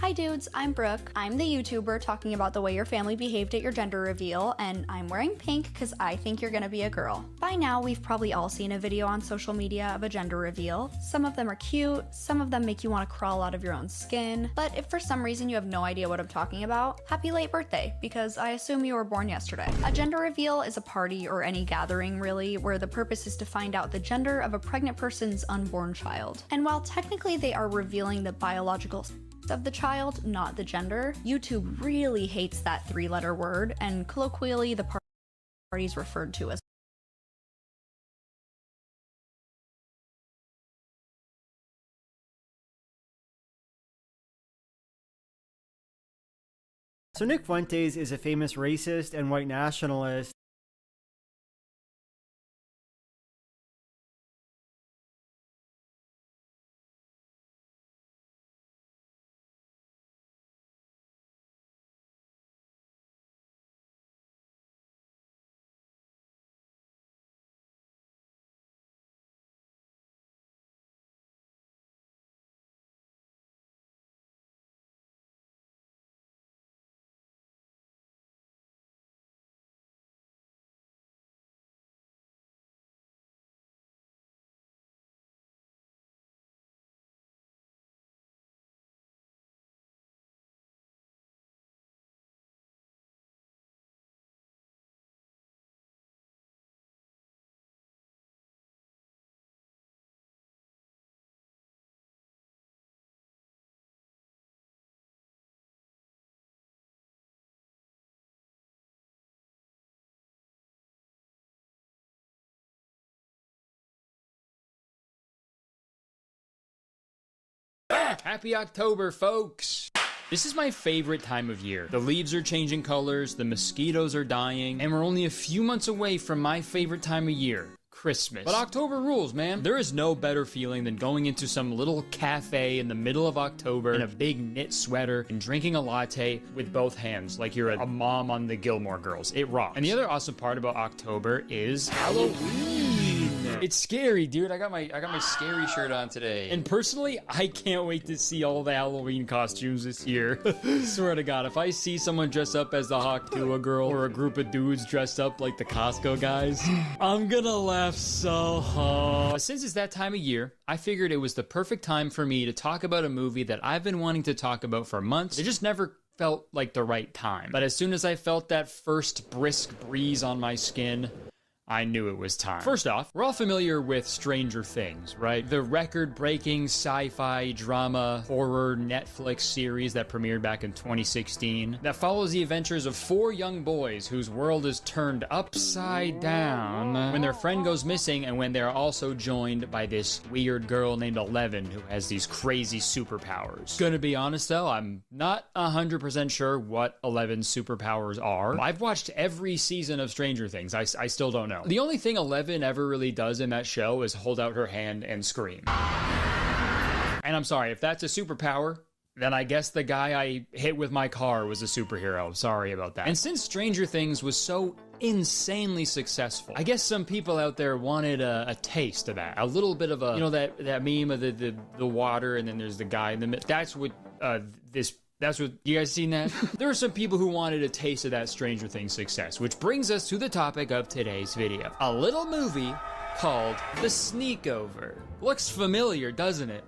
Hi dudes, I'm Brooke. I'm the YouTuber talking about the way your family behaved at your gender reveal, and I'm wearing pink because I think you're gonna be a girl. By now, we've probably all seen a video on social media of a gender reveal. Some of them are cute, some of them make you want to crawl out of your own skin, but if for some reason you have no idea what I'm talking about, happy late birthday, because I assume you were born yesterday. A gender reveal is a party or any gathering really, where the purpose is to find out the gender of a pregnant person's unborn child. And while technically they are revealing the biological of the child, not the gender, YouTube really hates that three-letter word, and colloquially the party is referred to as. So Nick Fuentes is a famous racist and white nationalist. Happy October, folks! This is my favorite time of year. The leaves are changing colors, the mosquitoes are dying, and we're only a few months away from my favorite time of year, Christmas. But October rules, man. There is no better feeling than going into some little cafe in the middle of October in a big knit sweater and drinking a latte with both hands like you're a mom on the Gilmore Girls. It rocks. And the other awesome part about October is Halloween. It's scary, dude. I got my scary shirt on today. And personally, I can't wait to see all the Halloween costumes this year. Swear to God, if I see someone dress up as the Hawktua girl or a group of dudes dressed up like the Costco guys, I'm gonna laugh so hard. Since it's that time of year, I figured it was the perfect time for me to talk about a movie that I've been wanting to talk about for months. It just never felt like the right time. But as soon as I felt that first brisk breeze on my skin, I knew it was time. First off, we're all familiar with Stranger Things, right? The record-breaking sci-fi drama horror Netflix series that premiered back in 2016 that follows the adventures of 4 young boys whose world is turned upside down when their friend goes missing and when they're also joined by this weird girl named Eleven who has these crazy superpowers. Gonna be honest though, I'm not 100% sure what Eleven's superpowers are. I've watched every season of Stranger Things. I still don't know. The only thing Eleven ever really does in that show is hold out her hand and scream. And I'm sorry, if that's a superpower, then I guess the guy I hit with my car was a superhero. Sorry about that. And since Stranger Things was so insanely successful, I guess some people out there wanted a taste of that. A little bit of a, you know, that meme of the water and then there's the guy in the middle. That's what That's what, you guys seen that? There are some people who wanted a taste of that Stranger Things success, which brings us to the topic of today's video. A little movie called The Sneakover. Looks familiar, doesn't it?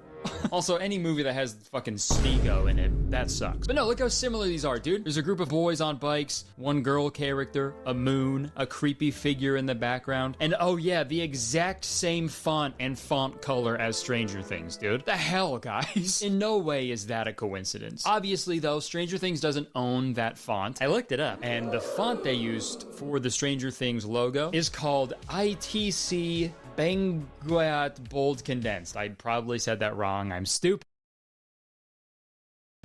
Also, any movie that has fucking Sneako in it, that sucks. But no, look how similar these are, dude. There's a group of boys on bikes, one girl character, a moon, a creepy figure in the background, and oh yeah, the exact same font and font color as Stranger Things, dude. The hell, guys? In no way is that a coincidence. Obviously, though, Stranger Things doesn't own that font. I looked it up, and the font they used for the Stranger Things logo is called ITC Benguiat Bold Condensed. I probably said that wrong. I'm stupid.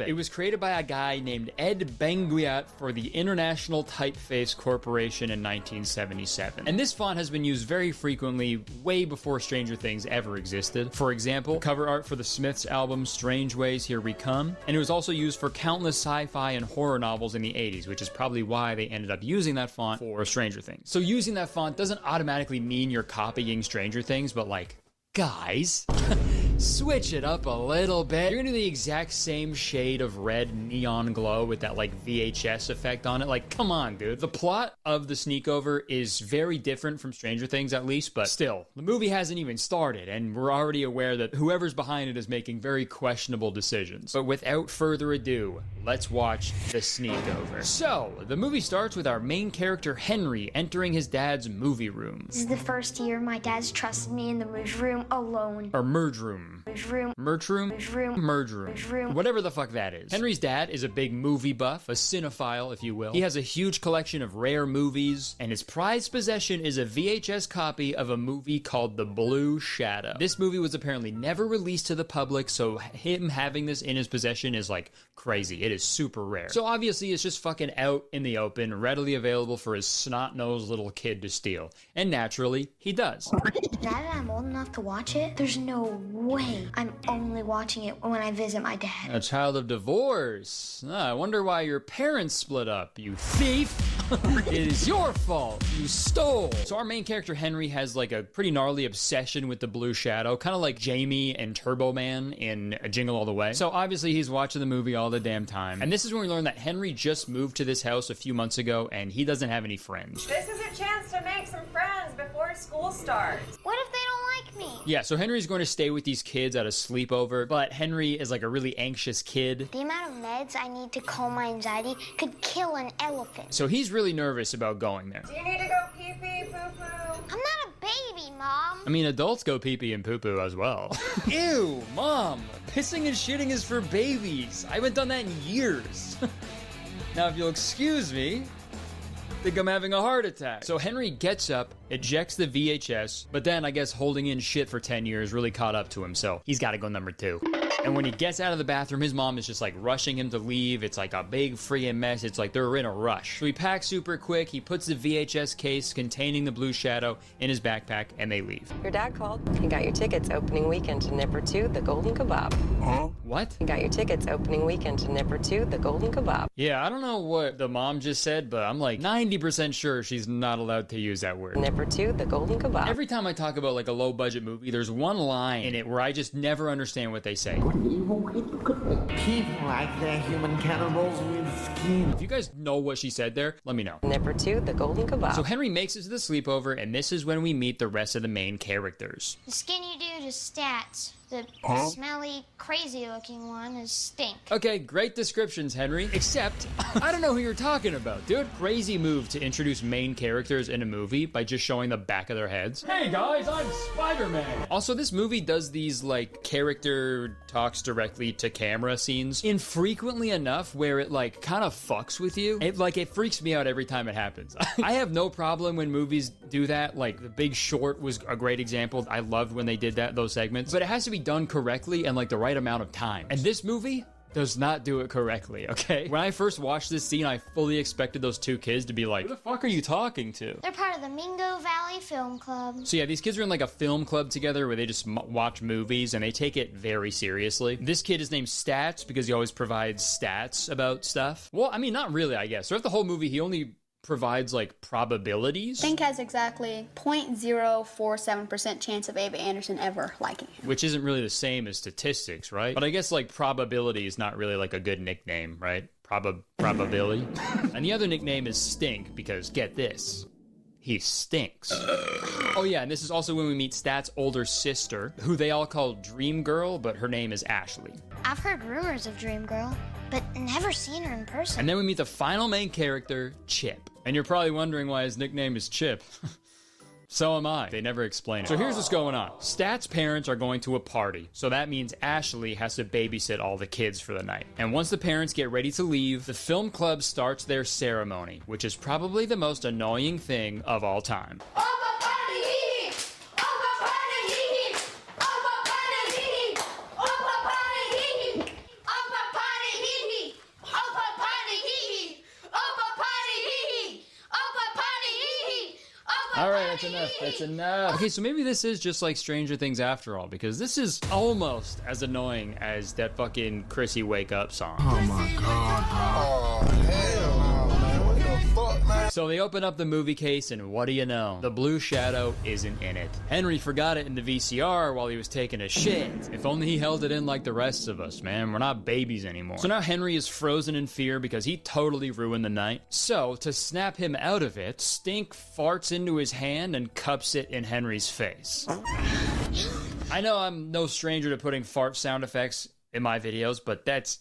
It was created by a guy named Ed Benguiat for the International Typeface Corporation in 1977. And this font has been used very frequently way before Stranger Things ever existed. For example, cover art for the Smiths album Strange Ways, Here We Come. And it was also used for countless sci-fi and horror novels in the 80s, which is probably why they ended up using that font for Stranger Things. So using that font doesn't automatically mean you're copying Stranger Things, but like, guys, Switch it up a little bit. You're gonna do the exact same shade of red neon glow with that like VHS effect on it. Like, come on, dude. The plot of The Sneakover is very different from Stranger Things, at least, but still, the movie hasn't even started, and we're already aware that whoever's behind it is making very questionable decisions. But without further ado, let's watch The Sneakover. So, the movie starts with our main character Henry entering his dad's movie room. This is the first year my dad's trusted me in the movie room alone. Or merge room. Merch room? Merge room. Whatever the fuck that is. Henry's dad is a big movie buff, a cinephile, if you will. He has a huge collection of rare movies, and his prized possession is a VHS copy of a movie called The Blue Shadow. This movie was apparently never released to the public, so him having this in his possession is like crazy. It is super rare. So obviously it's just fucking out in the open, readily available for his snot-nosed little kid to steal. And naturally, he does. Now that I'm old enough to watch it, there's no way I'm only watching it when I visit my dad. A child of divorce. I wonder why your parents split up, you thief. It is your fault. You stole. So our main character Henry has like a pretty gnarly obsession with the Blue Shadow, kind of like Jamie and Turbo Man in Jingle All the Way. So obviously he's watching the movie all the damn time. And this is when we learn that Henry just moved to this house a few months ago and he doesn't have any friends. This is a chance to make some friends before school starts. What if they don't like me? Yeah, so Henry's going to stay with these kids at a sleepover, but Henry is like a really anxious kid. The amount of meds I need to calm my anxiety could kill an elephant. So he's really nervous about going there. Do you need to go pee-pee, poo-poo? I'm not a baby, Mom. I mean, adults go pee-pee and poo-poo as well. Ew, Mom, pissing and shitting is for babies. I haven't done that in years. Now, if you'll excuse me, I think I'm having a heart attack. So Henry gets up, ejects the VHS, but then I guess holding in shit for 10 years really caught up to him, so he's gotta go number 2. And when he gets out of the bathroom, his mom is just like rushing him to leave. It's like a big freaking mess. It's like they're in a rush. So he packs super quick. He puts the VHS case containing the Blue Shadow in his backpack and they leave. Your dad called. He got your tickets opening weekend to Nipper 2, the Golden Kebab. Huh? What? He got your tickets opening weekend to Nipper 2, the Golden Kebab. Yeah, I don't know what the mom just said, but I'm like 90% sure she's not allowed to use that word. Nipper 2, the Golden Kebab. Every time I talk about like a low budget movie, there's one line in it where I just never understand what they say. People like they're human cannibals with skin. If you guys know what she said there, let me know. Nipper 2, the Golden Kebab. So Henry makes it to the sleepover, and this is when we meet the rest of the main characters. The skinny dude is Stats. The smelly, crazy-looking one is Stink. Okay, great descriptions, Henry. Except, I don't know who you're talking about, dude. Crazy move to introduce main characters in a movie by just showing the back of their heads. Hey guys, I'm Spider-Man. Also, this movie does these like character talks directly to camera scenes infrequently enough where it like kind of fucks with you. It freaks me out every time it happens. I have no problem when movies do that. Like The Big Short was a great example. I loved when they did those segments, but it has to be done correctly and like the right amount of time. And this movie does not do it correctly, okay? When I first watched this scene, I fully expected those two kids to be like, who the fuck are you talking to? They're part of the Mingo Valley Film Club. So yeah, these kids are in like a film club together where they just watch movies and they take it very seriously. This kid is named Stats because he always provides stats about stuff. Well, I mean, not really, I guess. Throughout the whole movie, he only provides like probabilities. Stink has exactly 0.047% chance of Ava Anderson ever liking him. Which isn't really the same as statistics, right? But I guess like probability is not really like a good nickname, right? Probability. And the other nickname is Stink because get this, he stinks. Oh yeah, and this is also when we meet Stat's older sister, who they all call Dream Girl, but her name is Ashley. I've heard rumors of Dream Girl, but never seen her in person. And then we meet the final main character, Chip. And you're probably wondering why his nickname is Chip. So am I. They never explain it. So here's what's going on. Stat's parents are going to a party, so that means Ashley has to babysit all the kids for the night. And once the parents get ready to leave, the film club starts their ceremony, which is probably the most annoying thing of all time. All right, that's enough. That's enough. Okay, so maybe this is just like Stranger Things after all, because this is almost as annoying as that fucking Chrissy Wake Up song. Oh my god, bro. Oh, hell no, man. What the fuck, man? So they open up the movie case, and what do you know? The Blue Shadow isn't in it. Henry forgot it in the VCR while he was taking a shit. If only he held it in like the rest of us, man. We're not babies anymore. So now Henry is frozen in fear because he totally ruined the night. So, to snap him out of it, Stink farts into his hand and cups it in Henry's face. I know I'm no stranger to putting fart sound effects in my videos, but that's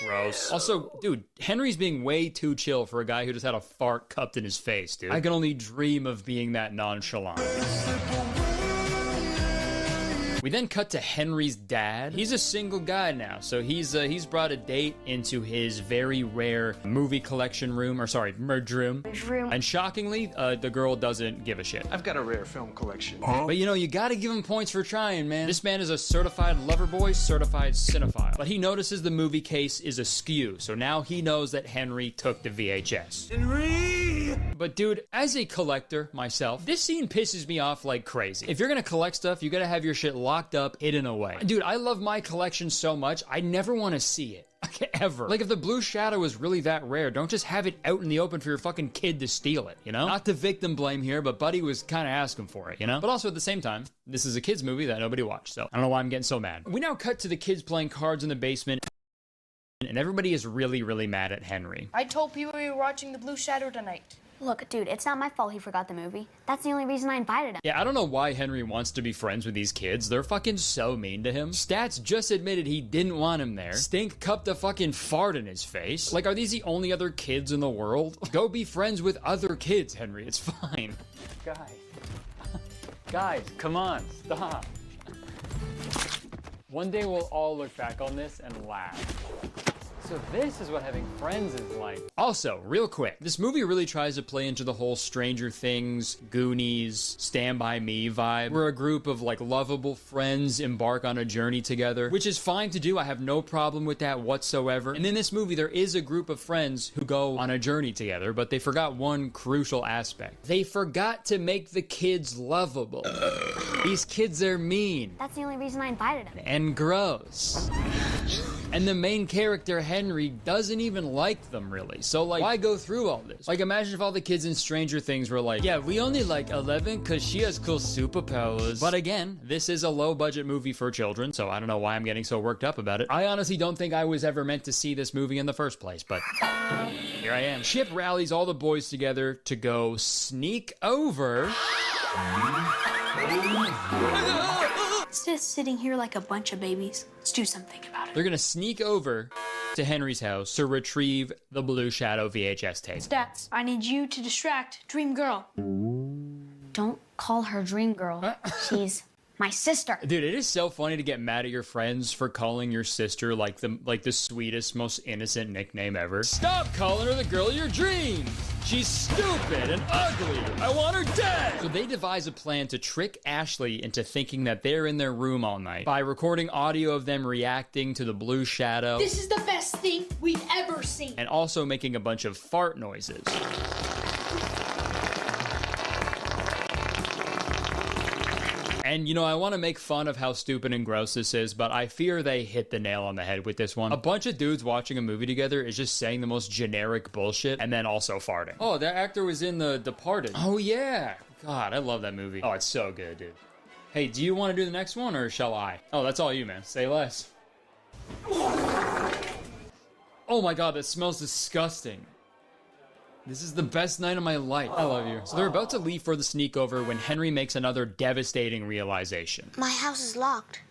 gross. Also, dude, Henry's being way too chill for a guy who just had a fart cupped in his face, dude. I can only dream of being that nonchalant. We then cut to Henry's dad. He's a single guy now, so he's brought a date into his very rare movie collection room, or sorry, merge room. And shockingly, the girl doesn't give a shit. I've got a rare film collection. But you know, you gotta give him points for trying, man. This man is a certified lover boy, certified cinephile. But he notices the movie case is askew, so now he knows that Henry took the VHS. Henry! But dude, as a collector myself, this scene pisses me off like crazy. If you're gonna collect stuff, you gotta have your shit locked up, hidden away. Dude, I love my collection so much, I never want to see it. Ever. Like, if the Blue Shadow is really that rare, don't just have it out in the open for your fucking kid to steal it, you know? Not to victim blame here, but Buddy was kind of asking for it, you know? But also at the same time, this is a kid's movie that nobody watched, so I don't know why I'm getting so mad. We now cut to the kids playing cards in the basement, and everybody is really, really mad at Henry. I told people we were watching The Blue Shadow tonight. Look, dude, it's not my fault he forgot the movie. That's the only reason I invited him. Yeah, I don't know why Henry wants to be friends with these kids. They're fucking so mean to him. Stats just admitted he didn't want him there. Stink cupped a fucking fart in his face. Like, are these the only other kids in the world? Go be friends with other kids, Henry. It's fine. Guys, come on, stop. One day we'll all look back on this and laugh. So this is what having friends is like. Also, real quick, this movie really tries to play into the whole Stranger Things, Goonies, Stand By Me vibe, where a group of like lovable friends embark on a journey together, which is fine to do. I have no problem with that whatsoever. And in this movie, there is a group of friends who go on a journey together, but they forgot one crucial aspect. They forgot to make the kids lovable. These kids are mean. That's the only reason I invited him. And gross. And the main character, Henry, doesn't even like them, really. So, like, why go through all this? Like, imagine if all the kids in Stranger Things were like, yeah, we only like 11 because she has cool superpowers. But again, this is a low-budget movie for children, so I don't know why I'm getting so worked up about it. I honestly don't think I was ever meant to see this movie in the first place, but here I am. Chip rallies all the boys together to go sneak over... Instead of sitting here like a bunch of babies, let's do something about it. They're gonna sneak over to Henry's house to retrieve the Blue Shadow VHS tape. Stats, I need you to distract Dream Girl. Don't call her Dream Girl. She's my sister. Dude, it is so funny to get mad at your friends for calling your sister like the sweetest, most innocent nickname ever. Stop calling her the girl of your dreams. She's stupid and ugly. I want her dead. So they devise a plan to trick Ashley into thinking that they're in their room all night by recording audio of them reacting to the Blue Shadow. This is the best thing we've ever seen. And also making a bunch of fart noises. And, you know, I want to make fun of how stupid and gross this is, but I fear they hit the nail on the head with this one. A bunch of dudes watching a movie together is just saying the most generic bullshit and then also farting. Oh, that actor was in The Departed. Oh, yeah. God, I love that movie. Oh, it's so good, dude. Hey, do you want to do the next one, or shall I? Oh, that's all you, man. Say less. Oh my God, that smells disgusting. This is the best night of my life. I love you. So they're about to leave for the sneak over when Henry makes another devastating realization. My house is locked.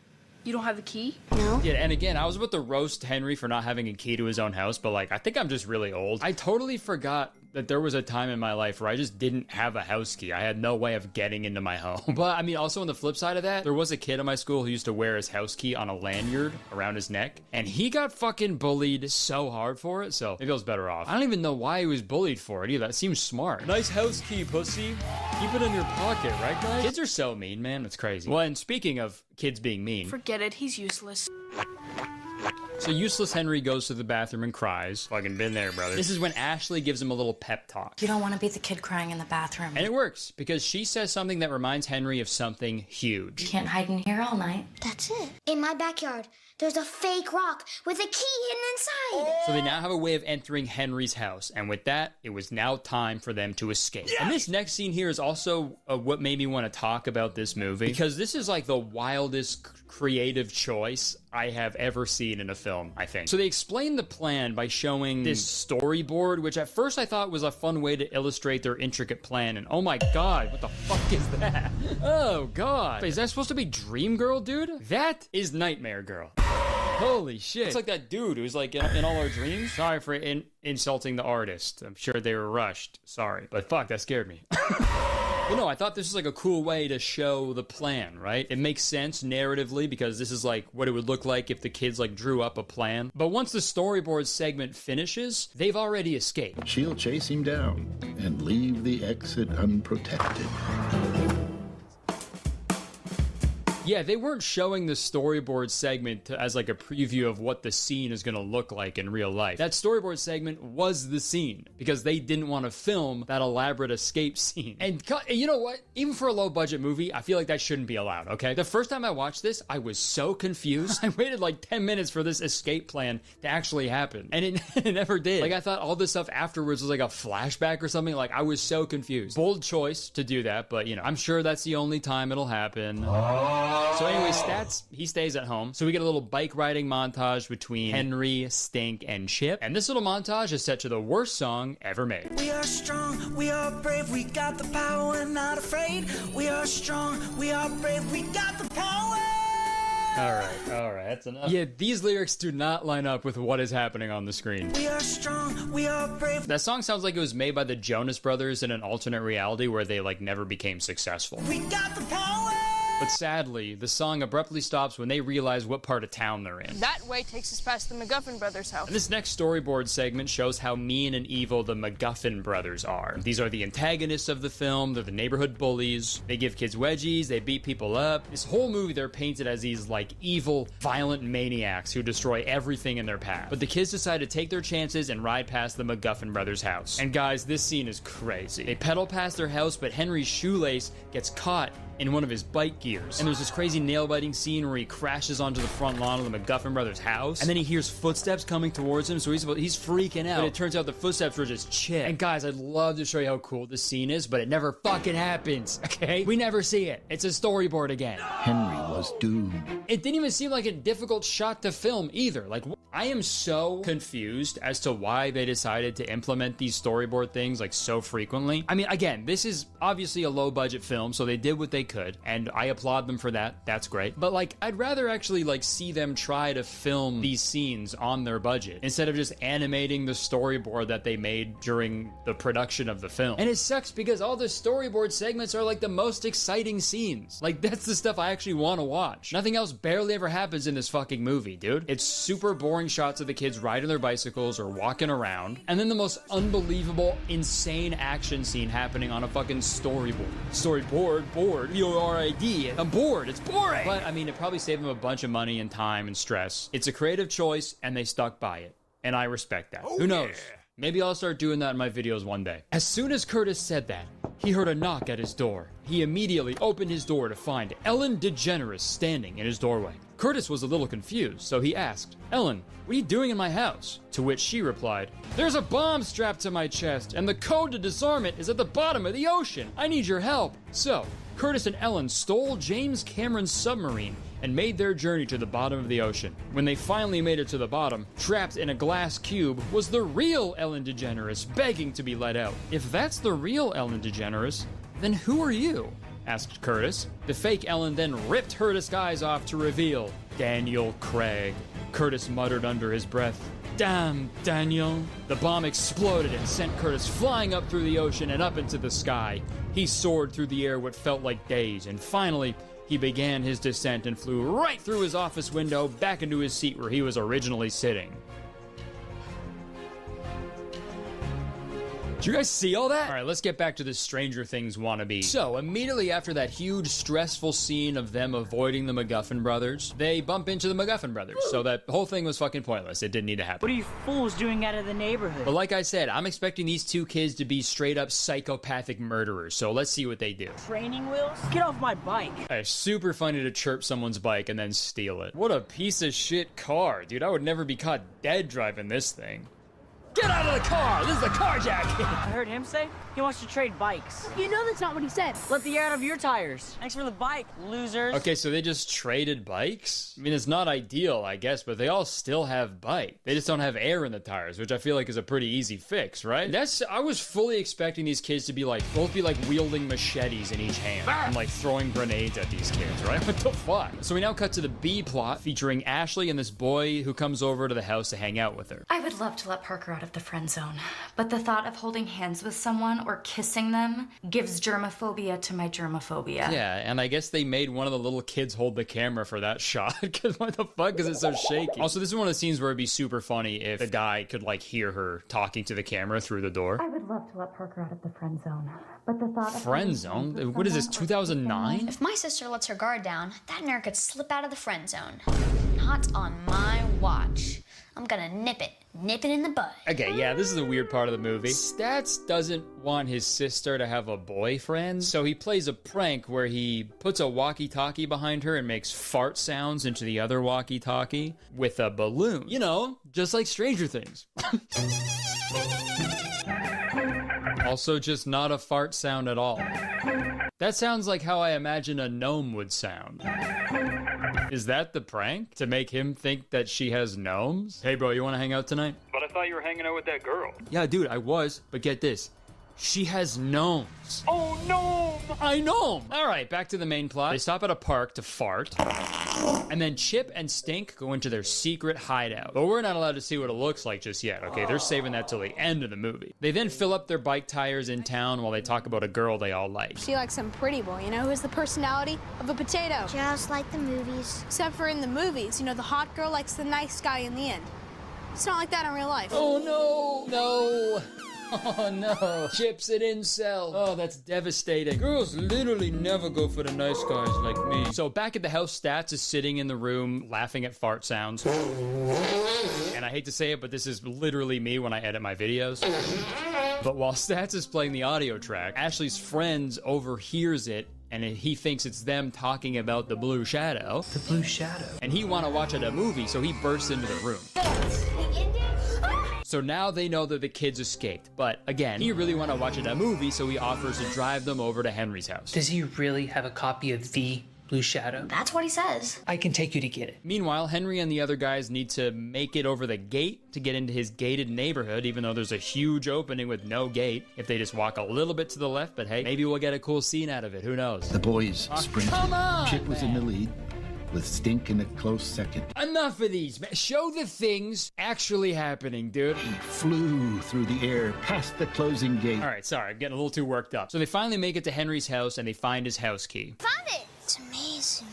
You don't have a key? No. Yeah, and again, I was about to roast Henry for not having a key to his own house, but like, I think I'm just really old. I totally forgot that there was a time in my life where I just didn't have a house key. I had no way of getting into my home. But I mean, also on the flip side of that, there was a kid in my school who used to wear his house key on a lanyard around his neck, and he got fucking bullied so hard for it, so maybe I was better off. I don't even know why he was bullied for it either. That seems smart. Nice house key, pussy. Keep it in your pocket, right, guys? Kids are so mean, man. It's crazy. Well, and speaking of kids being mean... Forget it, he's useless. So useless Henry goes to the bathroom and cries. Fucking been there, brother. This is when Ashley gives him a little pep talk. You don't want to be the kid crying in the bathroom. And it works, because she says something that reminds Henry of something huge. You can't hide in here all night. That's it. In my backyard, there's a fake rock with a key hidden inside. So they now have a way of entering Henry's house, and with that, it was now time for them to escape. Yes! And this next scene here is also what made me want to talk about this movie, because this is like the wildest creative choice I have ever seen in a film, I think. So they explain the plan by showing this storyboard, which at first I thought was a fun way to illustrate their intricate plan, and oh my god, what the fuck is that? Oh god. Is that supposed to be Dream Girl, dude? That is Nightmare Girl. Holy shit. It's like that dude who's like in all our dreams. Sorry for insulting the artist. I'm sure they were rushed. Sorry. But fuck, that scared me. But no, I thought this was like a cool way to show the plan, right? It makes sense narratively because this is like what it would look like if the kids like drew up a plan. But once the storyboard segment finishes, they've already escaped. She'll chase him down and leave the exit unprotected. Yeah, they weren't showing the storyboard segment as like a preview of what the scene is going to look like in real life. That storyboard segment was the scene because they didn't want to film that elaborate escape scene. And you know what? Even for a low budget movie, I feel like that shouldn't be allowed, okay? The first time I watched this, I was so confused. I waited like 10 minutes for this escape plan to actually happen. And it never did. Like I thought all this stuff afterwards was like a flashback or something. Like I was so confused. Bold choice to do that, but you know, I'm sure that's the only time it'll happen. So anyway, he stays at home. So we get a little bike riding montage between Henry, Stink, and Chip. And this little montage is set to the worst song ever made. We are strong, we are brave, we got the power, we're not afraid. We are strong, we are brave, we got the power. All right, that's enough. Yeah, these lyrics do not line up with what is happening on the screen. We are strong, we are brave. That song sounds like it was made by the Jonas Brothers in an alternate reality where they like never became successful. We got the power. But sadly, the song abruptly stops when they realize what part of town they're in. That way takes us past the McGuffin brothers' house. And this next storyboard segment shows how mean and evil the McGuffin brothers are. These are the antagonists of the film. They're the neighborhood bullies. They give kids wedgies. They beat people up. This whole movie, they're painted as these like evil, violent maniacs who destroy everything in their path. But the kids decide to take their chances and ride past the McGuffin brothers' house. And guys, this scene is crazy. They pedal past their house, but Henry's shoelace gets caught in one of his bike gears. And there's this crazy nail-biting scene where he crashes onto the front lawn of the McGuffin brothers' house. And then he hears footsteps coming towards him, so he's freaking out. But it turns out the footsteps were just Chip. And guys, I'd love to show you how cool this scene is, but it never fucking happens, okay? We never see it. It's a storyboard again. Henry was doomed. It didn't even seem like a difficult shot to film either. Like, I am so confused as to why they decided to implement these storyboard things like so frequently. I mean, again, this is obviously a low-budget film, so they did what they could, and I applaud them for that. That's great. But like, I'd rather actually like see them try to film these scenes on their budget instead of just animating the storyboard that they made during the production of the film. And it sucks because all the storyboard segments are like the most exciting scenes. Like, that's the stuff I actually want to watch. Nothing else barely ever happens in this fucking movie, dude. It's super boring shots of the kids riding their bicycles or walking around, and then the most unbelievable, insane action scene happening on a fucking board. B-O-R-I-D. I'm bored. It's boring. But I mean, it probably saved them a bunch of money and time and stress. It's a creative choice, and they stuck by it. And I respect that. Who knows? Yeah. Maybe I'll start doing that in my videos one day. As soon as Curtis said that, he heard a knock at his door. He immediately opened his door to find Ellen DeGeneres standing in his doorway. Curtis was a little confused, so he asked, "Ellen, what are you doing in my house?" To which she replied, "There's a bomb strapped to my chest, and the code to disarm it is at the bottom of the ocean. I need your help." So, Curtis and Ellen stole James Cameron's submarine and made their journey to the bottom of the ocean. When they finally made it to the bottom, trapped in a glass cube was the real Ellen DeGeneres begging to be let out. "If that's the real Ellen DeGeneres, then who are you?" asked Curtis. The fake Ellen then ripped her disguise off to reveal Daniel Craig. Curtis muttered under his breath, "Damn, Daniel." The bomb exploded and sent Curtis flying up through the ocean and up into the sky. He soared through the air what felt like days, and finally, he began his descent and flew right through his office window back into his seat where he was originally sitting. Did you guys see all that? All right, let's get back to the Stranger Things wannabe. So, immediately after that huge, stressful scene of them avoiding the McGuffin brothers, they bump into the McGuffin brothers. So that whole thing was fucking pointless. It didn't need to happen. What are you fools doing out of the neighborhood? But like I said, I'm expecting these two kids to be straight up psychopathic murderers. So let's see what they do. Training wheels? Get off my bike. It's super funny to chirp someone's bike and then steal it. What a piece of shit car, dude. I would never be caught dead driving this thing. Get out of the car! This is a carjacking! I heard him say he wants to trade bikes. You know that's not what he said. Let the air out of your tires. Thanks for the bike, losers. Okay, so they just traded bikes? I mean, it's not ideal, I guess, but they all still have bike. They just don't have air in the tires, which I feel like is a pretty easy fix, right? I was fully expecting these kids to be like, both be like wielding machetes in each hand and like throwing grenades at these kids, right? What the fuck? So we now cut to the B plot featuring Ashley and this boy who comes over to the house to hang out with her. I would love to let Parker out of the friend zone, but the thought of holding hands with someone or kissing them gives germophobia to my germophobia. Yeah, and I guess they made one of the little kids hold the camera for that shot, because what the fuck is it so shaky? Also, this is one of the scenes where it'd be super funny if the guy could like hear her talking to the camera through the door. I would love to let Parker out of the friend zone, but the thought of friend zone? What is this, 2009? If my sister lets her guard down, that nerd could slip out of the friend zone. Not on my watch. I'm gonna nip it in the bud. Okay, yeah, this is a weird part of the movie. Stats doesn't want his sister to have a boyfriend, so he plays a prank where he puts a walkie-talkie behind her and makes fart sounds into the other walkie-talkie with a balloon. You know, just like Stranger Things. Also, just not a fart sound at all. That sounds like how I imagine a gnome would sound. Is that the prank? To make him think that she has gnomes? Hey bro, you wanna hang out tonight? But I thought you were hanging out with that girl. Yeah, dude, I was, but get this. She has gnomes. Oh, gnome! I know! Alright, back to the main plot. They stop at a park to fart. And then Chip and Stink go into their secret hideout. But we're not allowed to see what it looks like just yet, okay? They're saving that till the end of the movie. They then fill up their bike tires in town while they talk about a girl they all like. She likes some pretty boy, you know, who has the personality of a potato. Just like the movies. Except for in the movies, you know, the hot girl likes the nice guy in the end. It's not like that in real life. Oh no! No! Oh no, Chip's an incel. Oh, that's devastating. Girls literally never go for the nice guys like me. So back at the house, Stats is sitting in the room laughing at fart sounds. And I hate to say it, but this is literally me when I edit my videos. But while Stats is playing the audio track, Ashley's friends overhears it and he thinks it's them talking about the Blue Shadow. The Blue Shadow. And he want to watch a movie, so he bursts into the room. So now they know that the kids escaped. But again, he really want to watch a movie, so he offers to drive them over to Henry's house. Does he really have a copy of The Blue Shadow? That's what he says. I can take you to get it. Meanwhile, Henry and the other guys need to make it over the gate to get into his gated neighborhood, even though there's a huge opening with no gate. If they just walk a little bit to the left, but hey, maybe we'll get a cool scene out of it. Who knows? The boys sprinted. Come on, Chip was in the lead, with Stink in a close second. Enough of these, man. Show the things actually happening, dude. He flew through the air past the closing gate. All right, sorry, I'm getting a little too worked up. So they finally make it to Henry's house and they find his house key. Found it! It's amazing.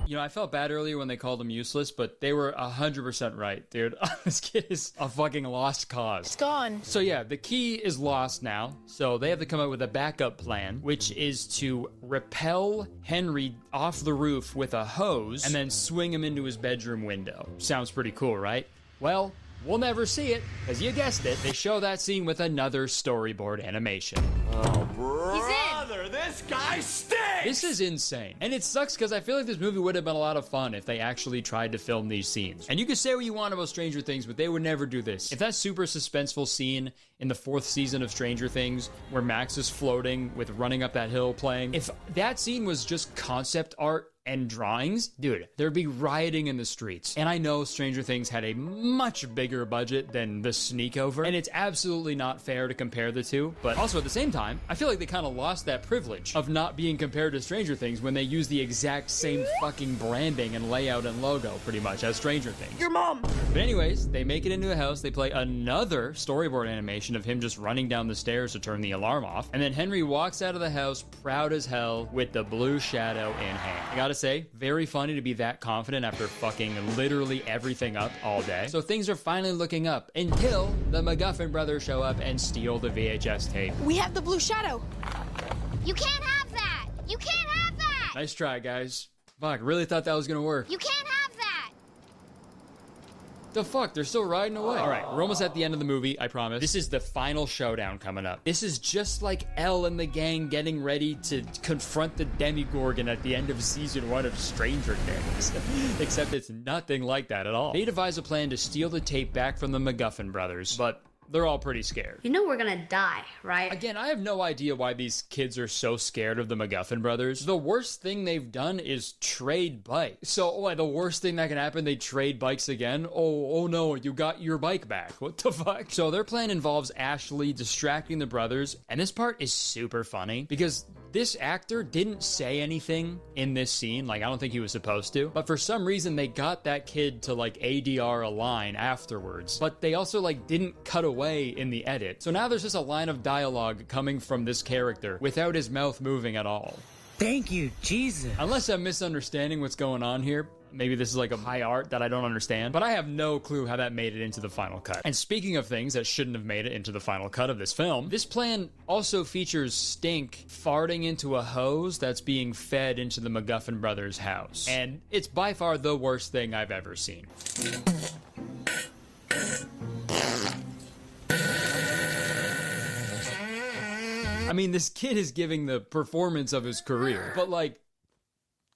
You know, I felt bad earlier when they called him useless, but they were 100% right, dude. This kid is a fucking lost cause. It's gone. So yeah, the key is lost now, so they have to come up with a backup plan, which is to rappel Henry off the roof with a hose and then swing him into his bedroom window. Sounds pretty cool, right? Well, we'll never see it, because you guessed it, they show that scene with another storyboard animation. Oh, brother, this guy stinks! This is insane. And it sucks because I feel like this movie would have been a lot of fun if they actually tried to film these scenes. And you can say what you want about Stranger Things, but they would never do this. If that super suspenseful scene in the 4th season of Stranger Things, where Max is floating with Running Up That Hill playing, if that scene was just concept art and drawings, dude, there'd be rioting in the streets. And I know Stranger Things had a much bigger budget than The Sneakover, and it's absolutely not fair to compare the two, but also at the same time, I feel like they kind of lost that privilege of not being compared to Stranger Things when they use the exact same fucking branding and layout and logo, pretty much, as Stranger Things. Your mom! But anyways, they make it into a house, they play another storyboard animation of him just running down the stairs to turn the alarm off, and then Henry walks out of the house proud as hell with the Blue Shadow in hand. I gotta Gotta say, very funny to be that confident after fucking literally everything up all day. So things are finally looking up until the MacGuffin brothers show up and steal the VHS tape. We have the blue shadow. You can't have that! You can't have that! Nice try, guys. Fuck, really thought that was gonna work. You can't have that! The fuck? They're still riding away. All right, we're almost at the end of the movie, I promise. This is the final showdown coming up. This is just like Elle and the gang getting ready to confront the Demigorgon at the end of season 1 of Stranger Things. Except it's nothing like that at all. They devise a plan to steal the tape back from the MacGuffin brothers, but they're all pretty scared. You know we're gonna die, right? Again, I have no idea why these kids are so scared of the MacGuffin brothers. The worst thing they've done is trade bikes. So, the worst thing that can happen, they trade bikes again? Oh no, you got your bike back. What the fuck? So their plan involves Ashley distracting the brothers, and this part is super funny because this actor didn't say anything in this scene. Like, I don't think he was supposed to. But for some reason, they got that kid to, like, ADR a line afterwards. But they also, like, didn't cut away in the edit. So now there's just a line of dialogue coming from this character without his mouth moving at all. Thank you, Jesus. Unless I'm misunderstanding what's going on here. Maybe this is like a high art that I don't understand, but I have no clue how that made it into the final cut. And speaking of things that shouldn't have made it into the final cut of this film, this plan also features Stink farting into a hose that's being fed into the MacGuffin brothers' house. And it's by far the worst thing I've ever seen. I mean, this kid is giving the performance of his career, but like,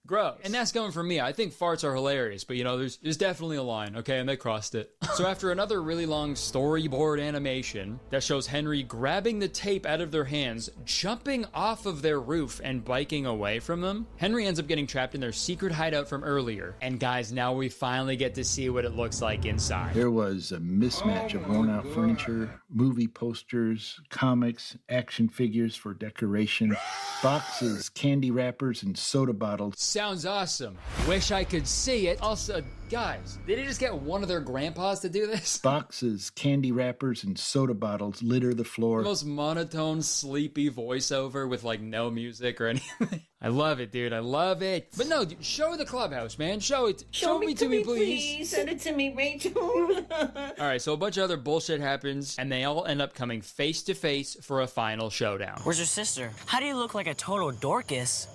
gross. And that's coming from me. I think farts are hilarious, but you know, there's definitely a line, okay? And they crossed it. So after another really long storyboard animation that shows Henry grabbing the tape out of their hands, jumping off of their roof and biking away from them, Henry ends up getting trapped in their secret hideout from earlier. And guys, now we finally get to see what it looks like inside. There was a mismatch of worn-out furniture, movie posters, comics, action figures for decoration, boxes, candy wrappers, and soda bottles. Sounds awesome. Wish I could see it. Also, guys, did they just get one of their grandpas to do this? Boxes, candy wrappers, and soda bottles litter the floor. The most monotone, sleepy voiceover with like no music or anything. I love it, dude. I love it. But no, dude, show the clubhouse, man. Show it. Show me to me, please. Send it to me, Rachel. All right, so a bunch of other bullshit happens, and they all end up coming face to face for a final showdown. Where's your sister? How do you look like a total Dorcas?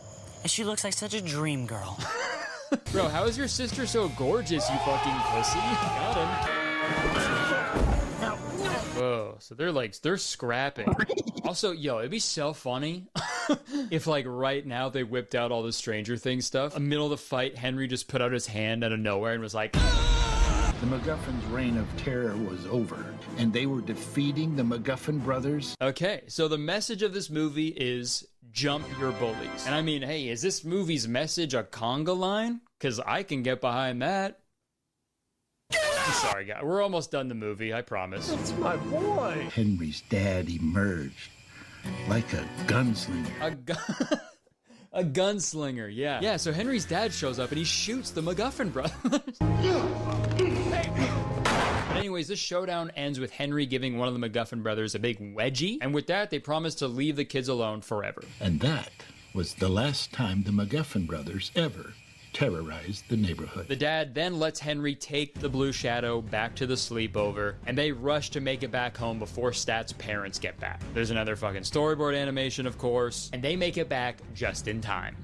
And she looks like such a dream girl. Bro, how is your sister so gorgeous, you fucking pussy? Got him. Whoa, so they're scrapping. Also, yo, it'd be so funny if, like, right now they whipped out all the Stranger Things stuff. In the middle of the fight, Henry just put out his hand out of nowhere and was like... The MacGuffin's reign of terror was over, and they were defeating the MacGuffin brothers. Okay, so the message of this movie is jump your bullies. And I mean, hey, is this movie's message a conga line? Because I can get behind that. Sorry, guys. We're almost done the movie, I promise. That's my boy. Henry's dad emerged like a gunslinger. A gunslinger, yeah. Yeah, so Henry's dad shows up and he shoots the MacGuffin brothers. But anyways, this showdown ends with Henry giving one of the MacGuffin brothers a big wedgie. And with that, they promise to leave the kids alone forever. And that was the last time the MacGuffin brothers ever terrorized the neighborhood. The dad then lets Henry take the Blue Shadow back to the sleepover, and they rush to make it back home before Stat's parents get back. There's another fucking storyboard animation, of course, and they make it back just in time.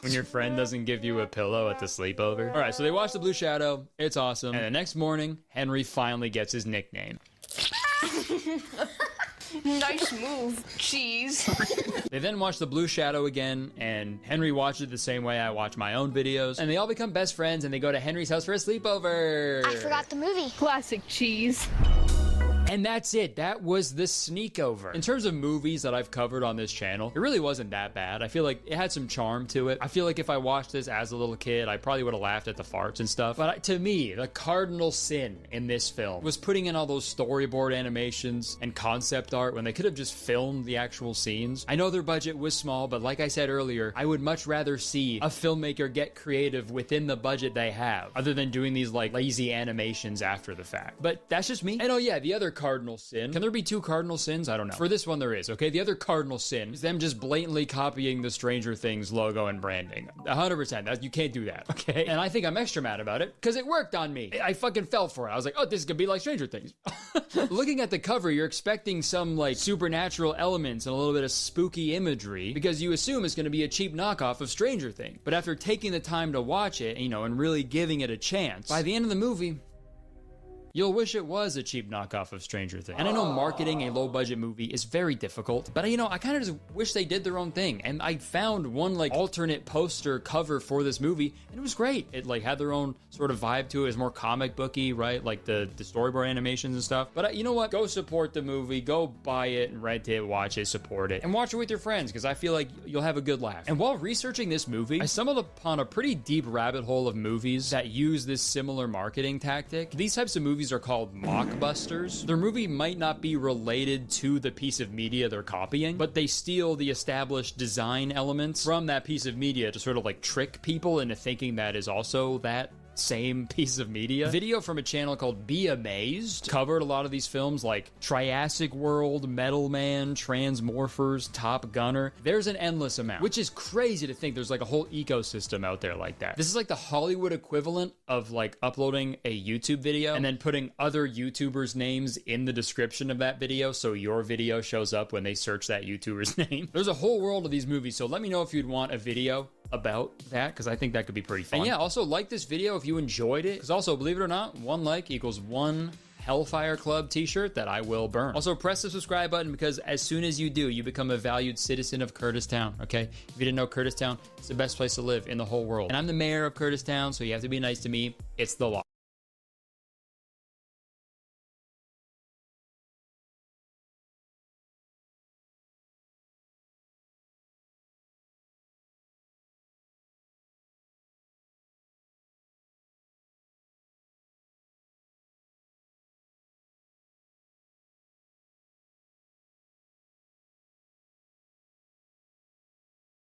When your friend doesn't give you a pillow at the sleepover. All right, so they watch the Blue Shadow. It's awesome. And the next morning, Henry finally gets his nickname. Nice move, cheese. They then watch the Blue Shadow again, and Henry watches it the same way I watch my own videos, and they all become best friends, and they go to Henry's house for a sleepover. I forgot the movie. Classic cheese. And that's it. That was the Sneakover. In terms of movies that I've covered on this channel, it really wasn't that bad. I feel like it had some charm to it. I feel like if I watched this as a little kid, I probably would have laughed at the farts and stuff. But to me, the cardinal sin in this film was putting in all those storyboard animations and concept art when they could have just filmed the actual scenes. I know their budget was small, but like I said earlier, I would much rather see a filmmaker get creative within the budget they have, other than doing these like lazy animations after the fact. But that's just me. And oh yeah, the other cardinal sin. Can there be two cardinal sins? I don't know. For this one, there is, okay? The other cardinal sin is them just blatantly copying the Stranger Things logo and branding. 100%. You can't do that, okay? And I think I'm extra mad about it because it worked on me. I fucking fell for it. I was like, oh, this is gonna be like Stranger Things. Looking at the cover, you're expecting some like supernatural elements and a little bit of spooky imagery because you assume it's gonna be a cheap knockoff of Stranger Things. But after taking the time to watch it, you know, and really giving it a chance, by the end of the movie, you'll wish it was a cheap knockoff of Stranger Things. And I know marketing a low-budget movie is very difficult, but you know, I kind of just wish they did their own thing. And I found one like alternate poster cover for this movie, and it was great. It like had their own sort of vibe to it. It was more comic booky, right? Like the storyboard animations and stuff. But you know what? Go support the movie. Go buy it and rent it, watch it, support it, and watch it with your friends because I feel like you'll have a good laugh. And while researching this movie, I stumbled upon a pretty deep rabbit hole of movies that use this similar marketing tactic. These types of movies are called mockbusters. Their movie might not be related to the piece of media they're copying, but they steal the established design elements from that piece of media to sort of like trick people into thinking that is also that same piece of media. Video from a channel called Be Amazed covered a lot of these films like Triassic World, Metal Man, Transmorphers, Top Gunner. There's an endless amount, which is crazy to think there's like a whole ecosystem out there like that. This is like the Hollywood equivalent of like uploading a YouTube video and then putting other YouTubers' names in the description of that video so your video shows up when they search that YouTuber's name. There's a whole world of these movies, so let me know if you'd want a video about that because I think that could be pretty fun. And yeah, also like this video if you enjoyed it, because also, believe it or not, one like equals one Hellfire Club t-shirt that I will burn. Also, press the subscribe button because as soon as you do, you become a valued citizen of Curtistown, okay? If you didn't know, Curtistown is the best place to live in the whole world. And I'm the mayor of Curtistown, so you have to be nice to me. It's the law.